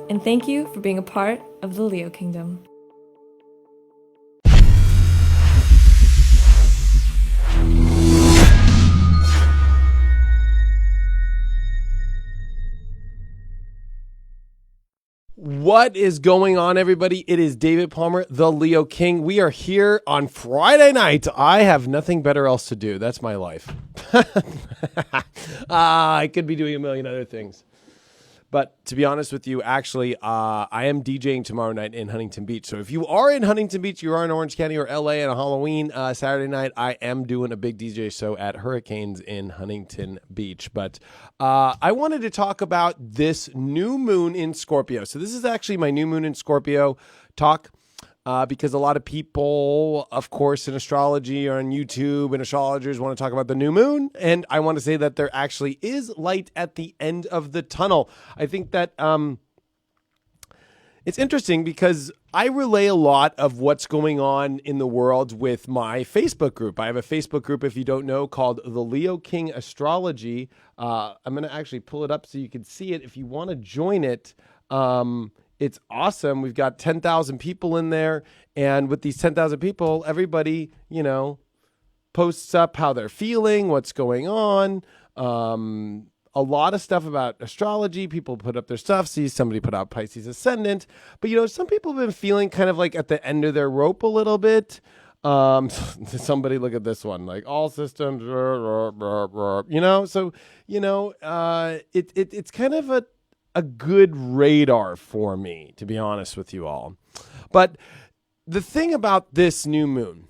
and thank you for being a part of the Leo Kingdom. What is going on, everybody? It is David Palmer, the Leo King. We are here on Friday night. I have nothing better else to do. That's my life. I could be doing a million other things. But to be honest with you, actually, I am DJing tomorrow night in Huntington Beach. So if you are in Huntington Beach, you are in Orange County or LA on a Halloween Saturday night, I am doing a big DJ show at Hurricanes in Huntington Beach. But I wanted to talk about this new moon in Scorpio. So this is actually my new moon in Scorpio talk. Because a lot of people, of course, in astrology or on YouTube and astrologers want to talk about the new moon. And I want to say that there actually is light at the end of the tunnel. I think that it's interesting because I relay a lot of what's going on in the world with my Facebook group. I have a Facebook group, if you don't know, called the Leo King Astrology. I'm going to actually pull it up so you can see it. If you want to join it, it's awesome. We've got 10,000 people in there. And with these 10,000 people, everybody, posts up how they're feeling, what's going on. A lot of stuff about astrology. People put up their stuff. See, somebody put out Pisces Ascendant. But, some people have been feeling kind of like at the end of their rope a little bit. Somebody look at this one, like all systems, it's kind of a good radar for me, to be honest with you all. But the thing about this new moon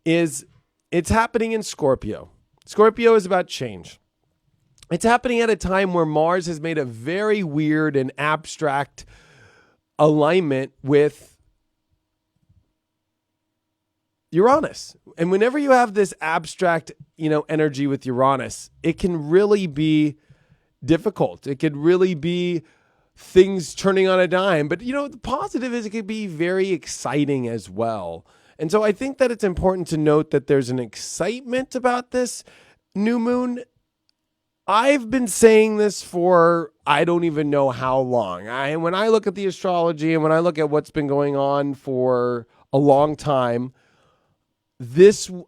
is it's happening in Scorpio. Scorpio is about change. It's happening at a time where Mars has made a very weird and abstract alignment with Uranus. And whenever you have this abstract, energy with Uranus, it can really be difficult. It could really be things turning on a dime. But, the positive is it could be very exciting as well. And so I think that it's important to note that there's an excitement about this new moon. I've been saying this for I don't even know how long. When I look at the astrology and when I look at what's been going on for a long time,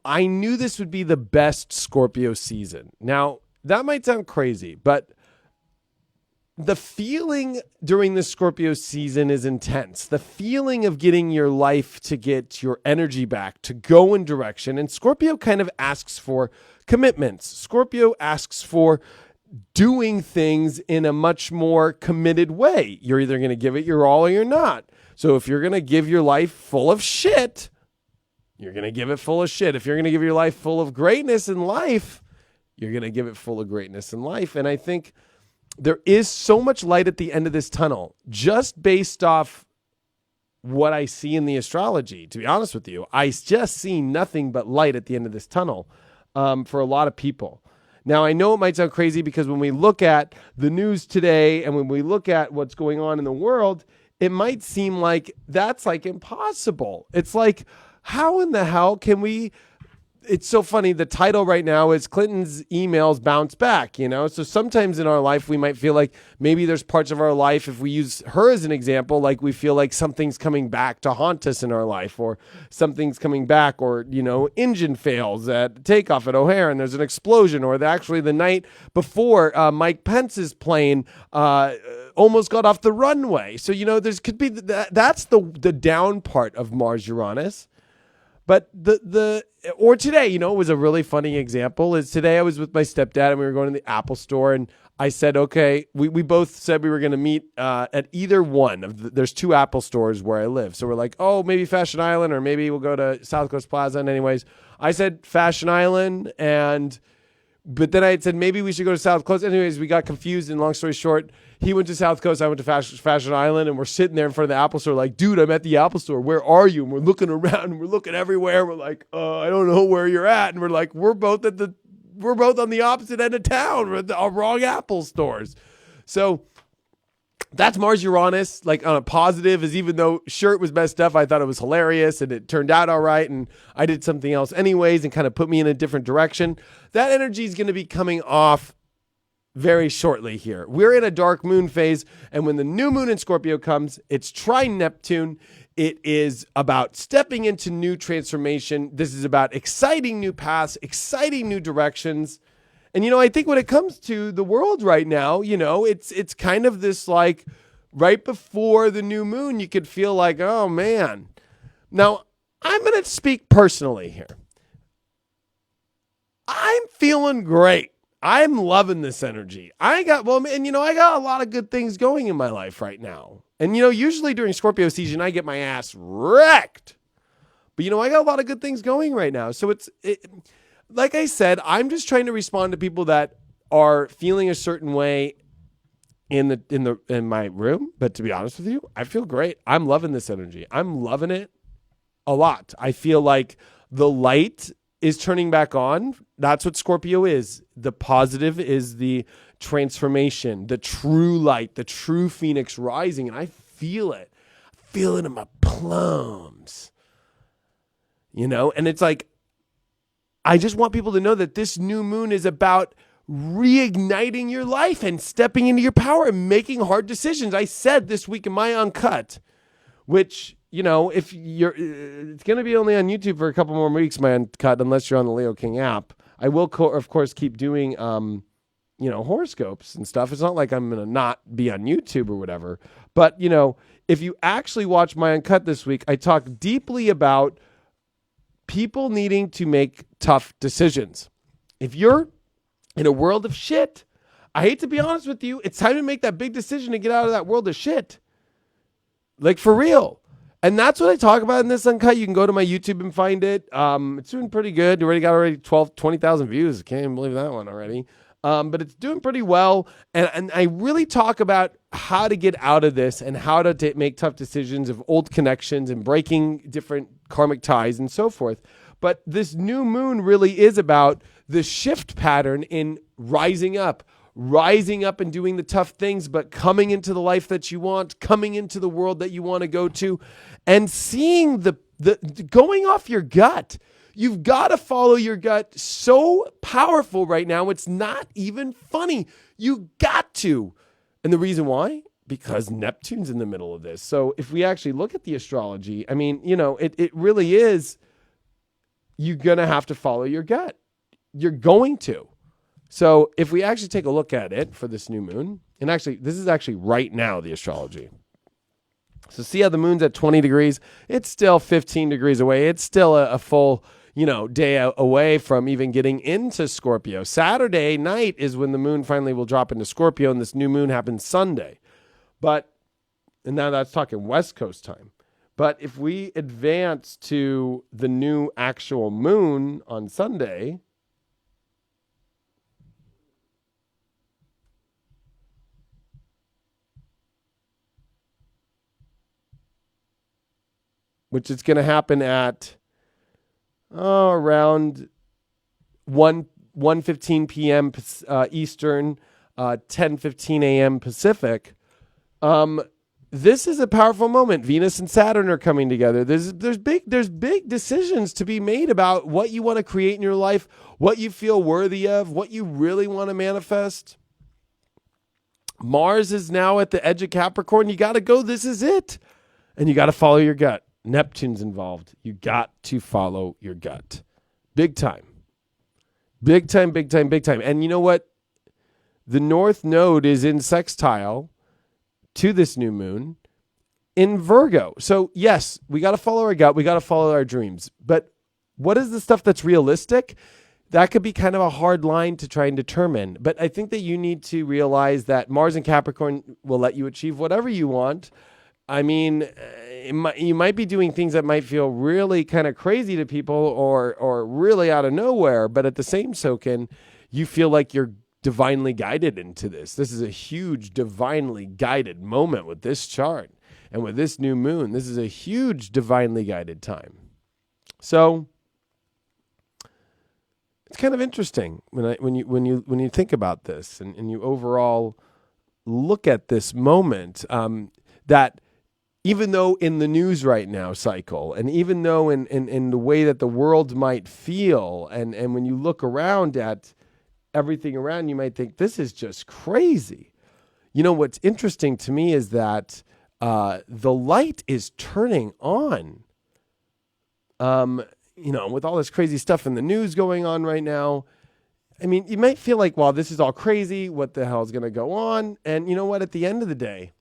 I knew this would be the best Scorpio season. Now, that might sound crazy, but the feeling during the Scorpio season is intense. The feeling of getting your life to get your energy back, to go in direction. And Scorpio kind of asks for commitments. Scorpio asks for doing things in a much more committed way. You're either going to give it your all or you're not. So if you're going to give your life full of shit, you're going to give it full of shit. If you're going to give your life full of greatness in life, you're going to give it full of greatness in life. And I think there is so much light at the end of this tunnel, just based off what I see in the astrology. To be honest with you, I just see nothing but light at the end of this tunnel for a lot of people. Now, I know it might sound crazy because when we look at the news today and when we look at what's going on in the world, it might seem like that's like impossible. It's like, how in the hell can we... It's so funny. The title right now is Clinton's emails bounce back, So sometimes in our life, we might feel like maybe there's parts of our life, if we use her as an example, like we feel like something's coming back to haunt us in our life, or something's coming back, or, engine fails at takeoff at O'Hare and there's an explosion, or actually the night before Mike Pence's plane almost got off the runway. So, there's could be that's the down part of Mars Uranus. But or today, it was a really funny example. Is today I was with my stepdad and we were going to the Apple store and I said, okay, we both said we were going to meet at either one of there's two Apple stores where I live. So we're like, oh, maybe Fashion Island or maybe we'll go to South Coast Plaza. And anyways, I said Fashion Island but then I had said maybe we should go to South Coast. Anyways, we got confused and long story short, he went to South Coast, I went to Fashion Island, and we're sitting there in front of the Apple store like, dude, I'm at the Apple store. Where are you? And we're looking around and we're looking everywhere. We're like, I don't know where you're at. And we're like, we're both on the opposite end of town. We're at the wrong Apple stores. So that's Mars Uranus, like on a positive, is even though shirt was messed up, I thought it was hilarious and it turned out all right. And I did something else anyways and kind of put me in a different direction. That energy is going to be coming off very shortly here. We're in a dark moon phase, and when the new moon in Scorpio comes, it's trine Neptune. It is about stepping into new transformation. This is about exciting new paths, exciting new directions. And, I think when it comes to the world right now, it's kind of this like right before the new moon, you could feel like, oh man. Now, I'm going to speak personally here. I'm feeling great. I'm loving this energy. I got a lot of good things going in my life right now. And, usually during Scorpio season, I get my ass wrecked. But, I got a lot of good things going right now. So like I said, I'm just trying to respond to people that are feeling a certain way in my room. But to be honest with you, I feel great. I'm loving this energy. I'm loving it a lot. I feel like the light is turning back on. That's what Scorpio is. The positive is the transformation, the true light, the true phoenix rising. And I feel it. I feel it in my plums. And it's like, I just want people to know that this new moon is about reigniting your life and stepping into your power and making hard decisions. I said this week in my Uncut, which, if it's going to be only on YouTube for a couple more weeks, my Uncut, unless you're on the Leo King app. I will, of course, keep doing, horoscopes and stuff. It's not like I'm going to not be on YouTube or whatever. But, if you actually watch my Uncut this week, I talk deeply about people needing to make tough decisions. If you're in a world of shit, I hate to be honest with you, it's time to make that big decision to get out of that world of shit. Like, for real. And that's what I talk about in this Uncut. You can go to my YouTube and find it. It's doing pretty good. You already got 20,000 views. Can't even believe that one already. But it's doing pretty well. And I really talk about how to get out of this and how to make tough decisions of old connections and breaking different karmic ties and so forth. But this new moon really is about the shift pattern in rising up and doing the tough things, but coming into the life that you want, coming into the world that you want to go to, and seeing the going off your gut. You've got to follow your gut. So powerful right now. It's not even funny. You got to. And the reason why? Because Neptune's in the middle of this. So if we actually look at the astrology, I mean, it really is, you're going to have to follow your gut. You're going to. So if we actually take a look at it for this new moon, and actually, this is actually right now, the astrology. So see how the moon's at 20 degrees? It's still 15 degrees away. It's still a full, day away from even getting into Scorpio. Saturday night is when the moon finally will drop into Scorpio, and this new moon happens Sunday. And now that's talking West Coast time. But if we advance to the new actual moon on Sunday, which is going to happen at around 1:15 p.m. Eastern, 10:15 a.m. Pacific. This is a powerful moment. Venus and Saturn are coming together. There's big decisions to be made about what you want to create in your life, what you feel worthy of, what you really want to manifest. Mars is now at the edge of Capricorn. You got to go. This is it. And you got to follow your gut. Neptune's involved. You got to follow your gut. Big time. Big time, big time, big time. And you know what? The North Node is in sextile to this new moon in Virgo. So yes, we got to follow our gut. We got to follow our dreams. But what is the stuff that's realistic? That could be kind of a hard line to try and determine. But I think that you need to realize that Mars and Capricorn will let you achieve whatever you want. I mean, you might be doing things that might feel really kind of crazy to people or really out of nowhere. But at the same token, you feel like you're divinely guided into this. This is a huge divinely guided moment with this chart. And with this new moon, this is a huge divinely guided time. So it's kind of interesting when you think about this and you overall look at this moment, that even though in the news right now cycle, and even though in the way that the world might feel, and when you look around at everything around, you might think this is just crazy. You know, what's interesting to me is that the light is turning on. You know, with all this crazy stuff in the news going on right now, I mean, you might feel like, well, this is all crazy. What the hell is going to go on? And you know what? At the end of the day,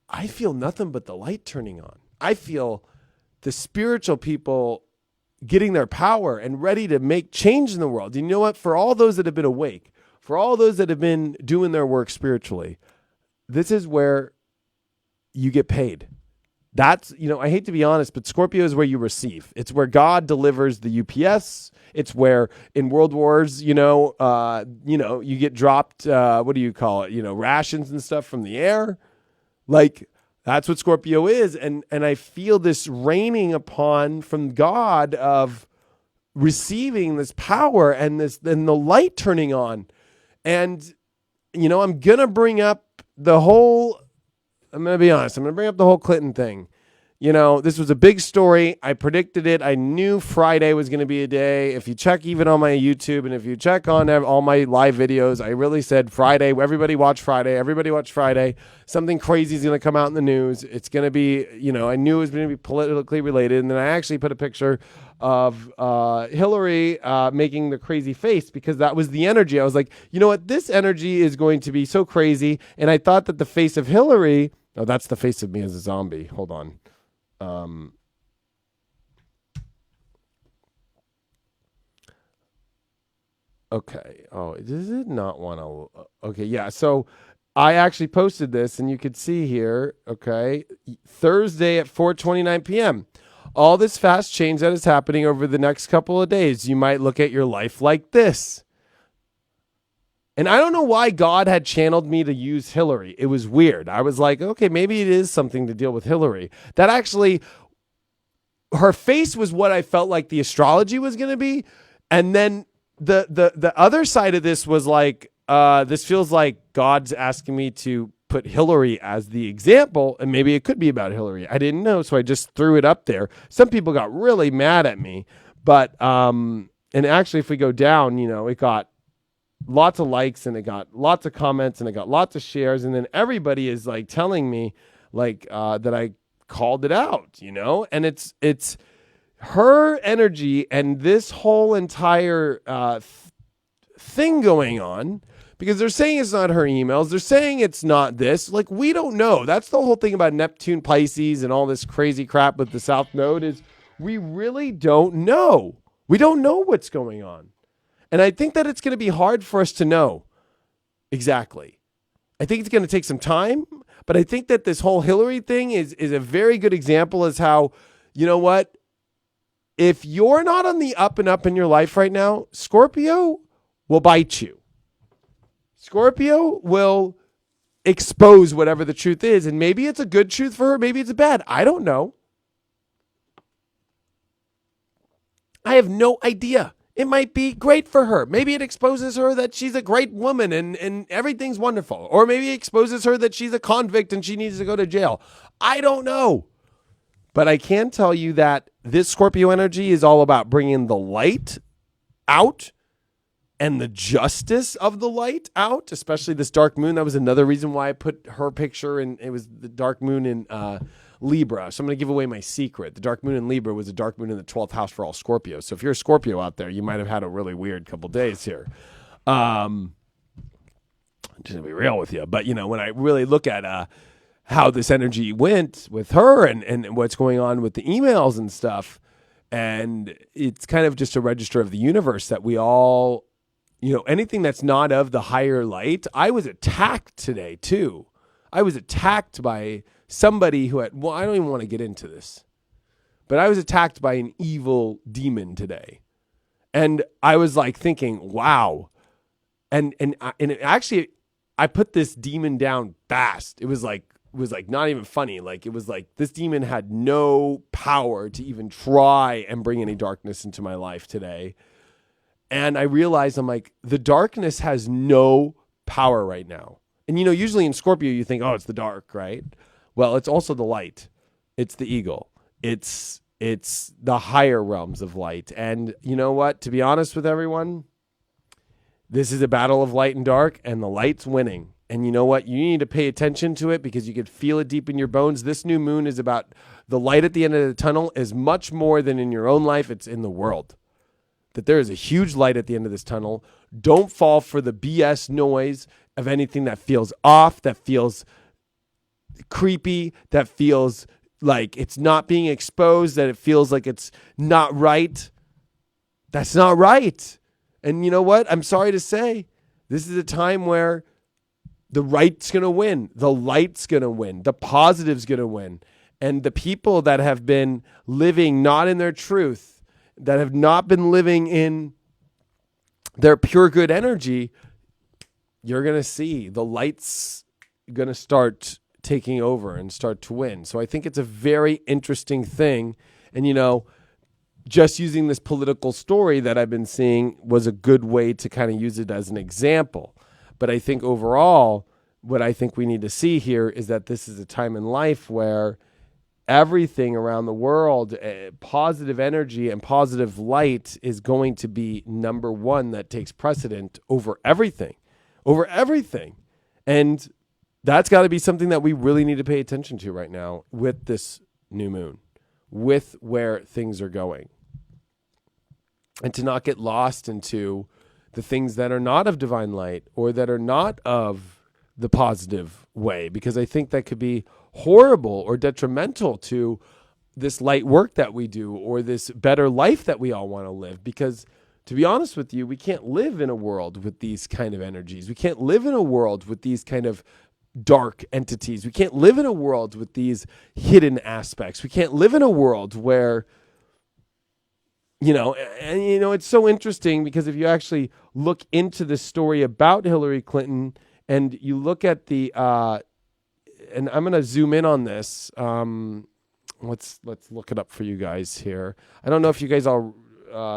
I feel nothing but the light turning on. I feel the spiritual people getting their power and ready to make change in the world. You know what? For all those that have been awake, for all those that have been doing their work spiritually, this is where you get paid. That's, you know, I hate to be honest, but Scorpio is where you receive. It's where God delivers the UPS. It's where in world wars, you you get dropped, what do you call it? You know, rations and stuff from the air. Like, that's what Scorpio is. And I feel this raining upon from God of receiving this power and the light turning on. And, you know, I'm going to bring up the whole, I'm going to be honest, I'm going to bring up the whole Clinton thing. You know, this was a big story. I predicted it. I knew Friday was going to be a day. If you check even on my YouTube and if you check on all my live videos, I really said Friday, everybody watch Friday. Everybody watch Friday. Something crazy is going to come out in the news. It's going to be, you know, I knew it was going to be politically related. And then I actually put a picture of Hillary making the crazy face because that was the energy. I was like, you know what? This energy is going to be so crazy. And I thought that the face of Hillary, oh, that's the face of me as a zombie. Hold on. Okay. Oh, does it not want to? Okay. Yeah. So I actually posted this and you could see here. Okay. Thursday at 4:29 p.m. All this fast change that is happening over the next couple of days. You might look at your life like this. And I don't know why God had channeled me to use Hillary. It was weird. I was like, okay, maybe it is something to deal with Hillary. That actually, her face was what I felt like the astrology was going to be. And then the other side of this was like, this feels like God's asking me to put Hillary as the example. And maybe it could be about Hillary. I didn't know. So I just threw it up there. Some people got really mad at me. But, and actually, if we go down, you know, it got lots of likes and it got lots of comments and it got lots of shares. And then everybody is like telling me like that I called it out, you know, and it's her energy and this whole entire thing going on because they're saying it's not her emails. They're saying it's not this. Like, we don't know. That's the whole thing about Neptune, Pisces and all this crazy crap with the South Node is we really don't know. We don't know what's going on. And I think that it's going to be hard for us to know exactly. I think it's going to take some time, but I think that this whole Hillary thing is a very good example as how, you know what, if you're not on the up and up in your life right now, Scorpio will bite you. Scorpio will expose whatever the truth is, and maybe it's a good truth for her, maybe it's a bad. I don't know. I have no idea. It might be great for her. Maybe it exposes her that she's a great woman and everything's wonderful. Or maybe it exposes her that she's a convict and she needs to go to jail. I don't know. But I can tell you that this Scorpio energy is all about bringing the light out and the justice of the light out, especially this dark moon. That was another reason why I put her picture and it was the dark moon in Libra. So I'm going to give away my secret. The dark moon in Libra was a dark moon in the 12th house for all Scorpios. So if you're a Scorpio out there, you might have had a really weird couple days here. Just to be real with you. But, you know, when I really look at how this energy went with her and what's going on with the emails and stuff, and it's kind of just a register of the universe that we all, you know, anything that's not of the higher light. I was attacked today, too. I was attacked by somebody who had, well, I don't even want to get into this, but I was attacked by an evil demon today. And I was like thinking, wow. And actually, I put this demon down fast. It was like not even funny. Like, it was like this demon had no power to even try and bring any darkness into my life today. And I realized, I'm like, the darkness has no power right now. And, you know, usually in Scorpio, you think, oh, it's the dark, right? Well, it's also the light. It's the eagle. It's the higher realms of light. And you know what? To be honest with everyone, This is a battle of light and dark, and the light's winning. And you know what? You need to pay attention to it because you could feel it deep in your bones. This new moon is about the light at the end of the tunnel is much more than in your own life. It's in the world. That there is a huge light at the end of this tunnel. Don't fall for the BS noise of anything that feels off, that feels creepy, that feels like it's not being exposed, that it feels like it's not right. That's not right. And you know what? I'm sorry to say, this is a time where the right's going to win. The light's going to win. The positive's going to win. And the people that have been living not in their truth, that have not been living in their pure good energy, you're going to see the light's going to start taking over and start to win. So I think it's a very interesting thing. And, you know, just using this political story that I've been seeing was a good way to kind of use it as an example. But I think overall, what I think we need to see here is that this is a time in life where everything around the world, positive energy and positive light is going to be number one that takes precedent over everything, And that's got to be something that we really need to pay attention to right now with this new moon, with where things are going. And to not get lost into the things that are not of divine light or that are not of the positive way, because I think that could be horrible or detrimental to this light work that we do or this better life that we all want to live. Because to be honest with you, we can't live in a world with these kind of energies. We can't live in a world with these kind of dark entities. We can't live in a world with these hidden aspects. We can't live in a world where, it's so interesting because if you actually look into the story about Hillary Clinton and you look at the, and I'm going to zoom in on this. Let's look it up for you guys here. I don't know if you guys all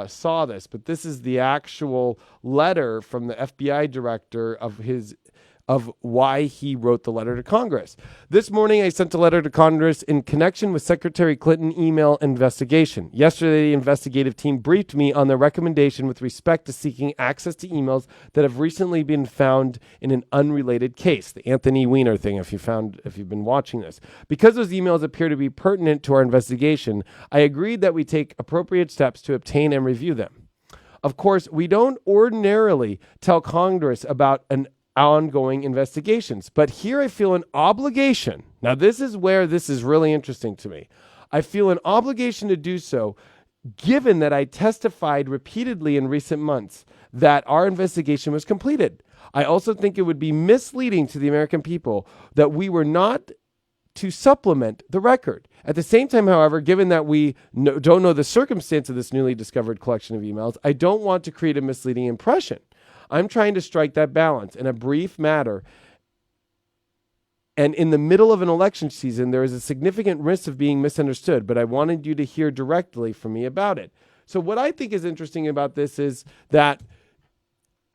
saw this, but this is the actual letter from the FBI director of why he wrote the letter to Congress. This morning, I sent a letter to Congress in connection with Secretary Clinton email investigation. Yesterday, the investigative team briefed me on their recommendation with respect to seeking access to emails that have recently been found in an unrelated case, the Anthony Weiner thing, if you've been watching this. Because those emails appear to be pertinent to our investigation, I agreed that we take appropriate steps to obtain and review them. Of course, we don't ordinarily tell Congress about an ongoing investigations. But here I feel an obligation. Now, this is where this is really interesting to me. I feel an obligation to do so, given that I testified repeatedly in recent months that our investigation was completed. I also think it would be misleading to the American people that we were not to supplement the record. At the same time, however, given that we don't know the circumstance of this newly discovered collection of emails, I don't want to create a misleading impression. I'm trying to strike that balance in a brief matter. And in the middle of an election season, there is a significant risk of being misunderstood, but I wanted you to hear directly from me about it. So what I think is interesting about this is that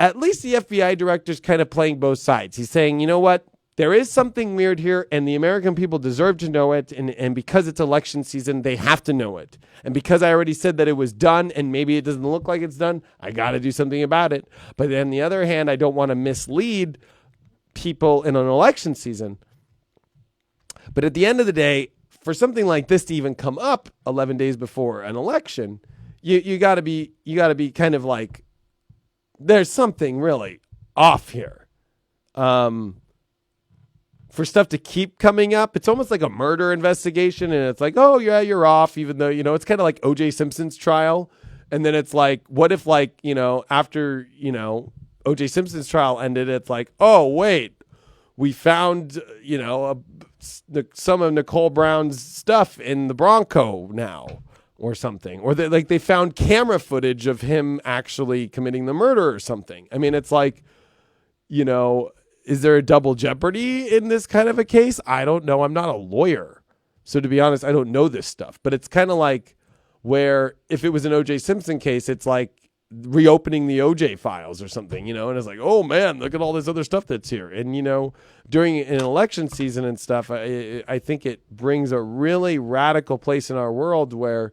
at least the FBI director is kind of playing both sides. He's saying, you know what? There is something weird here, and the American people deserve to know it, and because it's election season, they have to know it. And because I already said that it was done, and maybe it doesn't look like it's done, I got to do something about it. But on the other hand, I don't want to mislead people in an election season. But at the end of the day, for something like this to even come up 11 days before an election, you got to be kind of like, there's something really off here. For stuff to keep coming up, it's almost like a murder investigation. And it's like, oh, yeah, you're off, even though, it's kind of like O.J. Simpson's trial. And then it's like, what if after, O.J. Simpson's trial ended, it's like, oh, wait, we found, some of Nicole Brown's stuff in the Bronco now or something. Or they found camera footage of him actually committing the murder or something. I mean, it's like, is there a double jeopardy in this kind of a case? I don't know. I'm not a lawyer. So to be honest, I don't know this stuff. But it's kind of like where if it was an O.J. Simpson case, it's like reopening the O.J. files or something, and it's like, oh, man, look at all this other stuff that's here. And, during an election season and stuff, I think it brings a really radical place in our world where,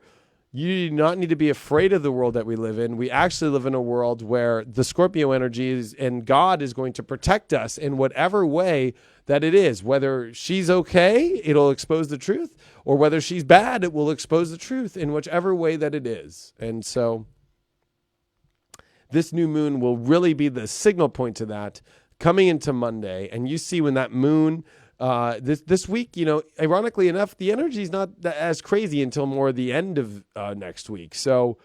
You do not need to be afraid of the world that we live in. We actually live in a world where the Scorpio energy is, and God is going to protect us in whatever way that it is. Whether she's okay, it'll expose the truth, or whether she's bad, it will expose the truth in whichever way that it is. And so this new moon will really be the signal point to that coming into Monday. And you see when that moon this week, ironically enough, the energy is not as crazy until more the end of next week. So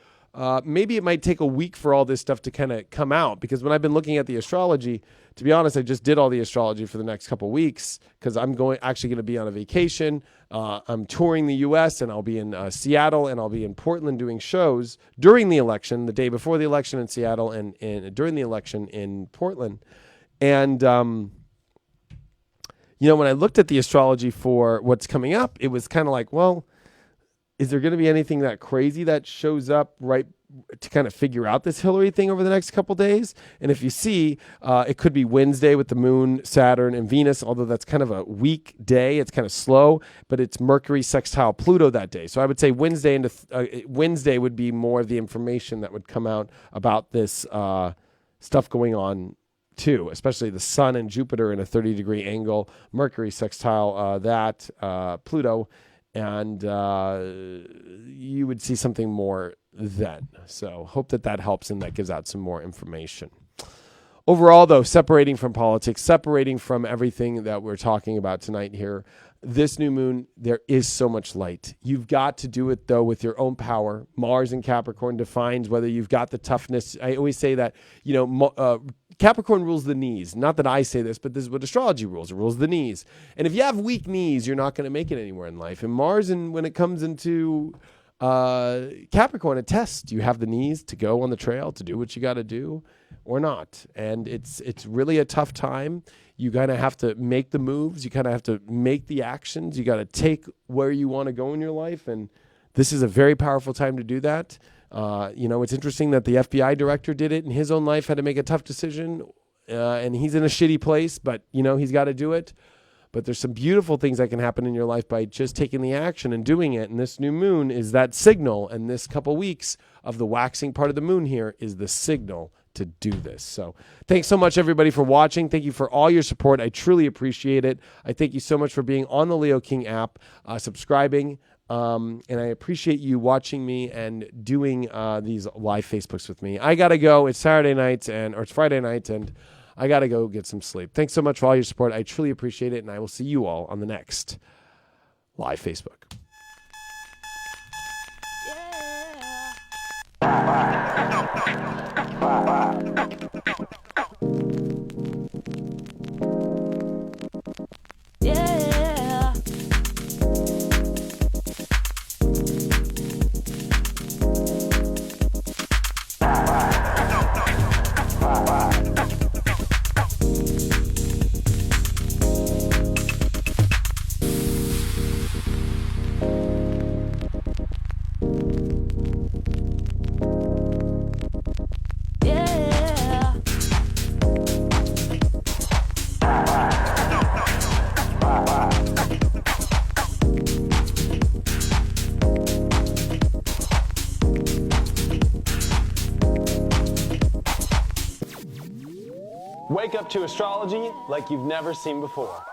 maybe it might take a week for all this stuff to kind of come out, because when I've been looking at the astrology, to be honest, I just did all the astrology for the next couple of weeks because I'm actually going to be on a vacation. I'm touring the U.S. and I'll be in Seattle and I'll be in Portland doing shows during the election, the day before the election in Seattle and during the election in Portland. And when I looked at the astrology for what's coming up, it was kind of like, well, is there going to be anything that crazy that shows up right to kind of figure out this Hillary thing over the next couple days? And if you see, it could be Wednesday with the moon, Saturn, and Venus, although that's kind of a weak day. It's kind of slow, but it's Mercury sextile Pluto that day. So I would say Wednesday would be more of the information that would come out about this stuff going on too, especially the Sun and Jupiter in a 30-degree angle, Mercury sextile Pluto, and you would see something more then. So hope that helps and that gives out some more information. Overall, though, separating from politics, separating from everything that we're talking about tonight here, this new moon, there is so much light. You've got to do it, though, with your own power. Mars in Capricorn defines whether you've got the toughness. I always say that, Capricorn rules the knees. Not that I say this, but this is what astrology rules. It rules the knees. And if you have weak knees, you're not going to make it anywhere in life. And Mars, when it comes into Capricorn, it tests. Do you have the knees to go on the trail, to do what you got to do or not? And it's really a tough time. You kind of have to make the moves. You kind of have to make the actions. You got to take where you want to go in your life. And this is a very powerful time to do that. It's interesting that the FBI director did it in his own life, had to make a tough decision. And he's in a shitty place, but, he's got to do it. But there's some beautiful things that can happen in your life by just taking the action and doing it. And this new moon is that signal. And this couple weeks of the waxing part of the moon here is the signal to do this. So thanks so much, everybody, for watching. Thank you for all your support. I truly appreciate it. I thank you so much for being on the Leo King app, subscribing. And I appreciate you watching me and doing these live Facebooks with me. I got to go. It's Saturday night or it's Friday night, and I got to go get some sleep. Thanks so much for all your support. I truly appreciate it, and I will see you all on the next live Facebook. Wake up to astrology like you've never seen before.